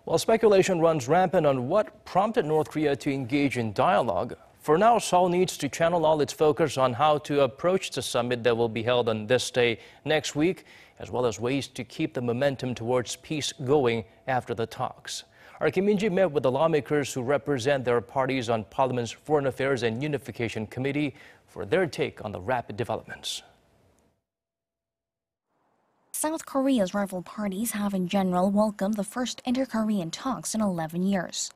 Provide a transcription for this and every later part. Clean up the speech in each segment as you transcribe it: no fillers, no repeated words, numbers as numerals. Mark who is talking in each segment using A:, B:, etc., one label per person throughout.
A: While speculation runs rampant on what prompted North Korea to engage in dialogue, for now, Seoul needs to channel all its focus on how to approach the summit that will be held on this day next week, as well as ways to keep the momentum towards peace going after the talks. Our Kim Min-ji met with the lawmakers who represent their parties on Parliament's Foreign Affairs and Unification Committee for their take on the rapid developments.
B: South Korea's rival parties have in general welcomed the first inter-Korean talks in 11 years.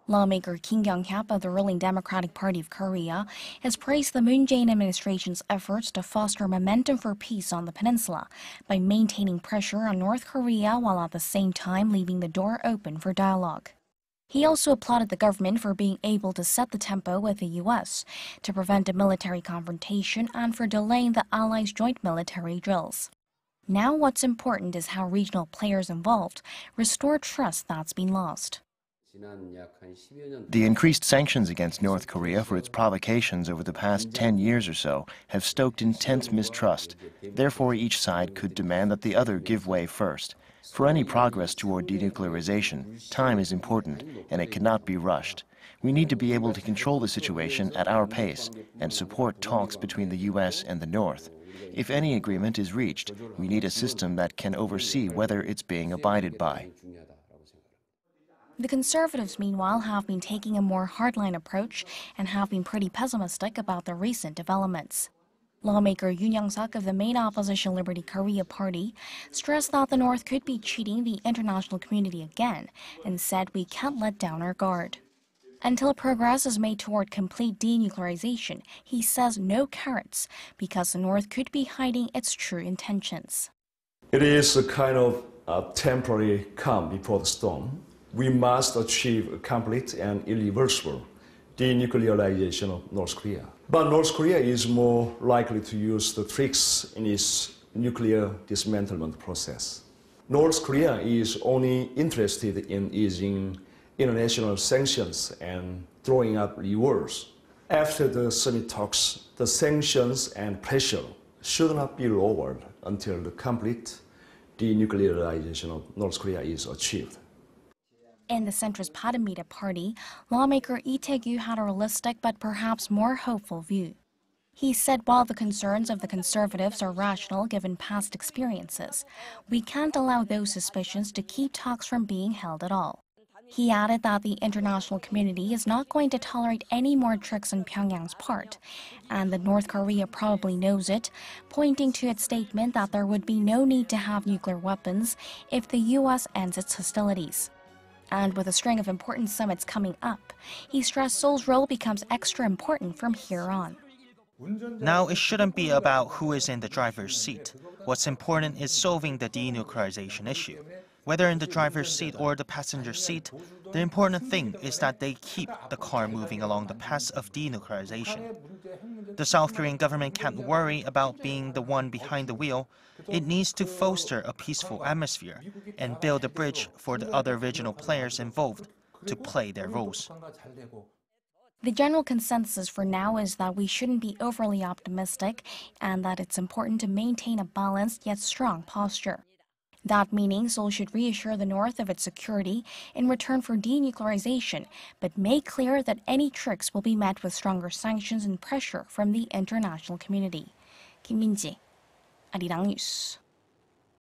B: Lawmaker Kim Kyung-hyup of the ruling Democratic Party of Korea has praised the Moon Jae-in administration's efforts to foster momentum for peace on the peninsula by maintaining pressure on North Korea while at the same time leaving the door open for dialogue. He also applauded the government for being able to set the tempo with the U.S. to prevent a military confrontation and for delaying the allies' joint military drills. Now what's important is how regional players involved restore trust that's been lost.
C: The increased sanctions against North Korea for its provocations over the past 10 years or so have stoked intense mistrust. Therefore, each side could demand that the other give way first. For any progress toward denuclearization, time is important, and it cannot be rushed. We need to be able to control the situation at our pace and support talks between the U.S. and the North. If any agreement is reached, we need a system that can oversee whether it's being abided by.
B: The Conservatives, meanwhile, have been taking a more hardline approach and have been pretty pessimistic about the recent developments. Lawmaker Yoon Young-suk of the main opposition Liberty Korea Party stressed that the North could be cheating the international community again and said we can't let down our guard. Until progress is made toward complete denuclearization, he says no carrots because the North could be hiding its true intentions.
D: It is a kind of temporary calm before the storm. We must achieve a complete and irreversible denuclearization of North Korea. But North Korea is more likely to use the tricks in its nuclear dismantlement process. North Korea is only interested in easing international sanctions and throwing up rewards. After the summit talks, the sanctions and pressure should not be lowered until the complete denuclearization of North Korea is achieved.
B: In the centrist Peninsula party, lawmaker Lee Tae-gyu had a realistic but perhaps more hopeful view. He said while the concerns of the Conservatives are rational given past experiences, we can't allow those suspicions to keep talks from being held at all. He added that the international community is not going to tolerate any more tricks on Pyongyang's part, and that North Korea probably knows it, pointing to its statement that there would be no need to have nuclear weapons if the U.S. ends its hostilities. And with a string of important summits coming up, he stressed Seoul's role becomes extra important from here on.
E: Now it shouldn't be about who is in the driver's seat. What's important is solving the denuclearization issue. Whether in the driver's seat or the passenger seat, the important thing is that they keep the car moving along the path of denuclearization. The South Korean government can't worry about being the one behind the wheel. It needs to foster a peaceful atmosphere and build a bridge for the other regional players involved to play their roles.
B: The general consensus for now is that we shouldn't be overly optimistic and that it's important to maintain a balanced yet strong posture. That meaning Seoul should reassure the North of its security in return for denuclearization, but make clear that any tricks will be met with stronger sanctions and pressure from the international community. Kim Min-ji, Arirang News.